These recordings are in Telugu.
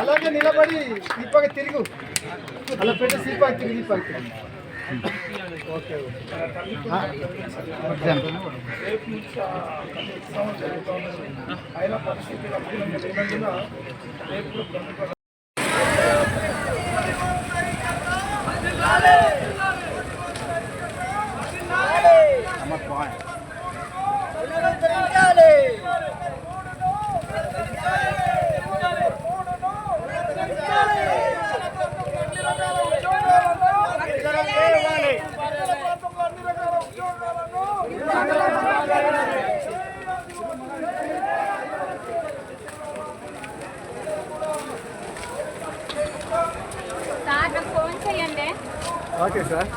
అలాగే నిలబడి దీపాకి తిరుగు, అలా పెట్టి దీపాకి తిరిగి దీపాకి ఓకే. Okay sir.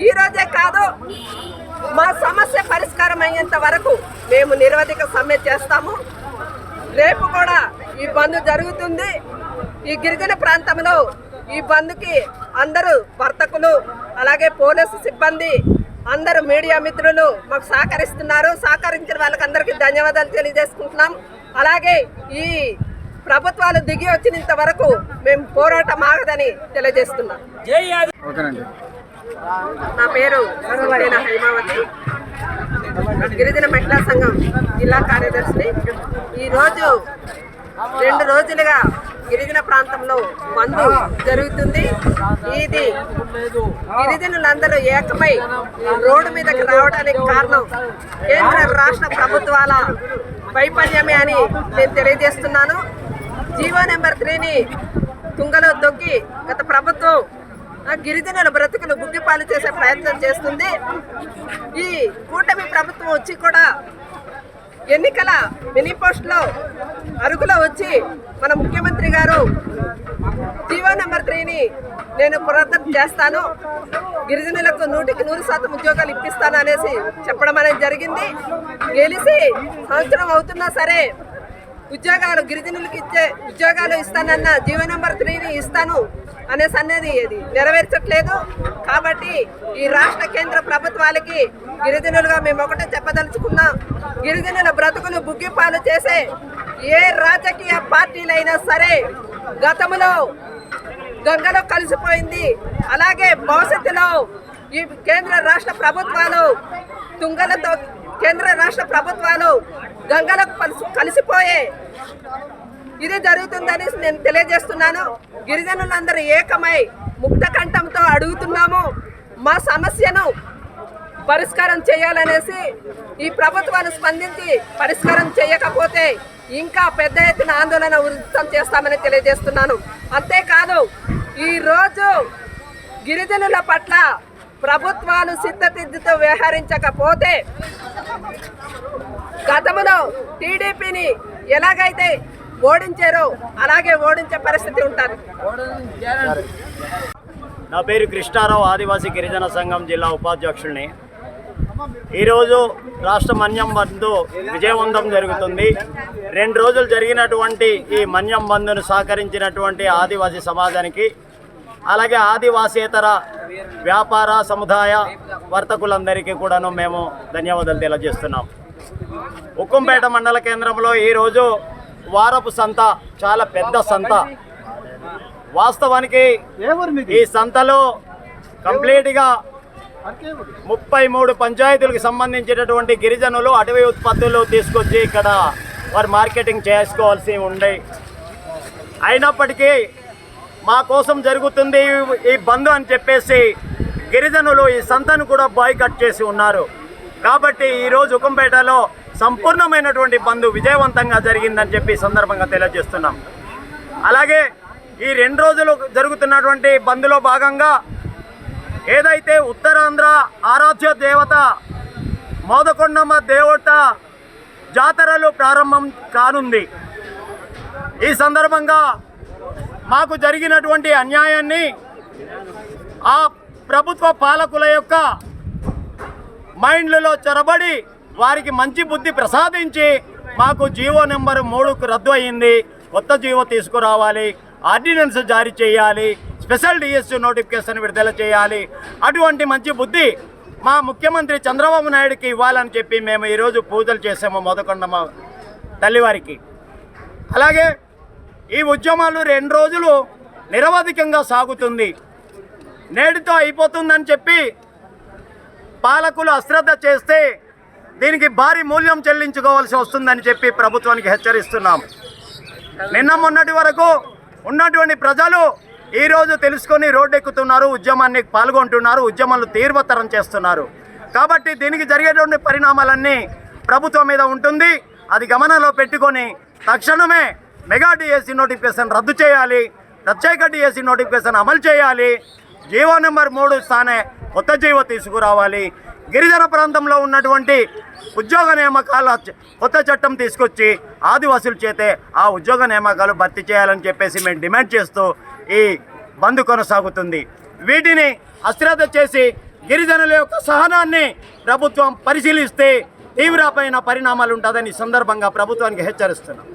ఈ రోజే కాదు, మా సమస్య పరిష్కారం అయ్యేంత వరకు మేము నిరవధిక సమ్మె చేస్తాము. రేపు కూడా ఈ బంద్ జరుగుతుంది. ఈ గిరిజన ప్రాంతంలో ఈ బంద్కి అందరూ వర్తకులు, అలాగే పోలీసు సిబ్బంది, అందరూ మీడియా మిత్రులు మాకు సహకరిస్తున్నారు. సహకరించిన వాళ్ళకందరికీ ధన్యవాదాలు తెలియజేసుకుంటున్నాం. అలాగే ఈ ప్రభుత్వాలు దిగి వచ్చినంత వరకు మేము పోరాటం ఆగదని తెలియజేస్తున్నాం. నా పేరు హైమావతి, గిరిజన మహిళా సంఘం జిల్లా కార్యదర్శిని. ఈరోజు 2 రోజులుగా గిరిజన ప్రాంతంలో బంద్ జరుగుతుంది. ఇది గిరిజనులందరూ ఏకమై రోడ్డు మీదకి రావడానికి కారణం కేంద్ర రాష్ట్ర ప్రభుత్వాల వైఫల్యమే అని నేను తెలియజేస్తున్నాను. జీవో నెంబర్ 3ని తుంగలో దొక్కి గత ప్రభుత్వం గిరిజనుల బ్రతుకులు బుగ్గిపాలు చేసే ప్రయత్నం చేస్తుంది. ఈ కూటమి ప్రభుత్వం వచ్చి కూడా ఎన్నికల మేనిఫెస్టోలో అరుగులో వచ్చి మన ముఖ్యమంత్రి గారు జీవో నెంబర్ 3ని నేను పునరుద్ధరణ చేస్తాను, గిరిజనులకు 100% ఉద్యోగాలు ఇప్పిస్తాను అనేసి చెప్పడం అనేది జరిగింది. గెలిచి సంవత్సరం అవుతున్నా సరే ఉద్యోగాలు గిరిజనులకు ఇచ్చే ఉద్యోగాలు ఇస్తానన్న జీవో నెంబర్ 3ని ఇస్తాను అనేసి అనేది ఇది నెరవేర్చట్లేదు. కాబట్టి ఈ రాష్ట్ర కేంద్ర ప్రభుత్వాలకి గిరిజనులుగా మేము ఒకటే చెప్పదలుచుకున్నాం. గిరిజనుల బ్రతుకులు బుగ్గిపాలు చేసే ఏ రాజకీయ పార్టీలైనా సరే గతంలో గంగలో కలిసిపోయింది. అలాగే భవిష్యత్తులో ఈ కేంద్ర రాష్ట్ర ప్రభుత్వాలు తుంగలతో కేంద్ర రాష్ట్ర ప్రభుత్వాలు గంగలకు కలిసిపోయే ఇది జరుగుతుందని నేను తెలియజేస్తున్నాను. గిరిజనులందరూ ఏకమై ముక్త కంఠంతో అడుగుతున్నాము. మా సమస్యను పరిష్కారం చేయాలనేసి ఈ ప్రభుత్వాలు స్పందించి పరిష్కారం చేయకపోతే ఇంకా పెద్ద ఎత్తున ఆందోళన ఉధృతం చేస్తామని తెలియజేస్తున్నాను. అంతేకాదు, ఈరోజు గిరిజనుల పట్ల ప్రభుత్వాలు సిద్ధతిద్దుతో వ్యవహరించకపోతే గతంలో టీడీపీని ఎలాగైతే ఓడించారో అలాగే ఓడించే పరిస్థితి ఉంటుంది. నా పేరు కృష్ణారావు, ఆదివాసీ గిరిజన సంఘం జిల్లా ఉపాధ్యక్షుల్ని. ఈరోజు రాష్ట్ర మన్యం బంద్ విజయవంతం జరుగుతుంది. 2 రోజులు జరిగినటువంటి ఈ మన్యం బంద్ను సహకరించినటువంటి ఆదివాసీ సమాజానికి, అలాగే ఆదివాసేతర వ్యాపార సముదాయ వర్తకులందరికీ కూడాను మేము ధన్యవాదాలు తెలియజేస్తున్నాం. ఉక్కంపేట మండల కేంద్రంలో ఈరోజు వారపు సంత, చాలా పెద్ద సంత. వాస్తవానికి ఈ సంతలో కంప్లీట్గా 33 పంచాయతీలకు సంబంధించినటువంటి గిరిజనులు అటవీ ఉత్పత్తులు తీసుకొచ్చి ఇక్కడ వారు మార్కెటింగ్ చేసుకోవాల్సి ఉండే. అయినప్పటికీ మా కోసం జరుగుతుంది ఈ బంద్ అని చెప్పేసి గిరిజనులు ఈ సంతను కూడా బాయ్కట్ చేసి ఉన్నారు. కాబట్టి ఈరోజు ఉక్కంపేటలో సంపూర్ణమైనటువంటి బంద్ విజయవంతంగా జరిగిందని చెప్పి సందర్భంగా తెలియజేస్తున్నాం. అలాగే ఈ 2 రోజులు జరుగుతున్నటువంటి బంద్లో భాగంగా ఏదైతే ఉత్తరాంధ్ర ఆరాధ్య దేవత మోదకొండమ్మ దేవత జాతరలు ప్రారంభం కానుంది. ఈ సందర్భంగా మాకు జరిగినటువంటి అన్యాయాన్ని ఆ ప్రభుత్వ పాలకుల యొక్క మైండ్లలో చొరబడి వారికి మంచి బుద్ధి ప్రసాదించి మాకు జీవో నెంబర్ 3కు రద్దు అయింది, కొత్త జీవో తీసుకురావాలి, ఆర్డినెన్స్ జారీ చేయాలి, స్పెషల్ డిఎస్సి నోటిఫికేషన్ విడుదల చేయాలి. అటువంటి మంచి బుద్ధి మా ముఖ్యమంత్రి చంద్రబాబు నాయుడుకి ఇవ్వాలని చెప్పి మేము ఈరోజు పూజలు చేసాము మోదకొండమ్మ తల్లివారికి. అలాగే ఈ ఉద్యమాలు 2 రోజులు నిరవధికంగా సాగుతుంది. నేటితో అయిపోతుందని చెప్పి పాలకులు అశ్రద్ధ చేస్తే దీనికి భారీ మూల్యం చెల్లించుకోవాల్సి వస్తుందని చెప్పి ప్రభుత్వానికి హెచ్చరిస్తున్నాం. నిన్న మొన్నటి వరకు ఉన్నటువంటి ప్రజలు ఈరోజు తెలుసుకొని రోడ్డెక్కుతున్నారు, ఉద్యమాన్ని పాల్గొంటున్నారు, ఉద్యమాలు తీవ్రతరం చేస్తున్నారు. కాబట్టి దీనికి జరిగేటువంటి పరిణామాలన్నీ ప్రభుత్వం మీద ఉంటుంది. అది గమనంలో పెట్టుకొని తక్షణమే మెగా డిఎస్సి నోటిఫికేషన్ రద్దు చేయాలి, ప్రత్యేక డిఎస్సి నోటిఫికేషన్ అమలు చేయాలి, జీవో నెంబర్ 3 స్థానే కొత్త జీవో తీసుకురావాలి. గిరిజన ప్రాంతంలో ఉన్నటువంటి ఉద్యోగ నియామకాల కొత్త చట్టం తీసుకొచ్చి ఆదివాసుల చేతే ఆ ఉద్యోగ నియామకాలు భర్తీ చేయాలని చెప్పేసి మేము డిమాండ్ చేస్తూ ఈ బంద్ కొనసాగుతుంది. వీటిని అశ్రద్ధ చేసి గిరిజనుల యొక్క సహనాన్ని ప్రభుత్వం పరిశీలిస్తే తీవ్రమైన పరిణామాలు ఉంటుందని సందర్భంగా ప్రభుత్వానికి హెచ్చరిస్తున్నాం.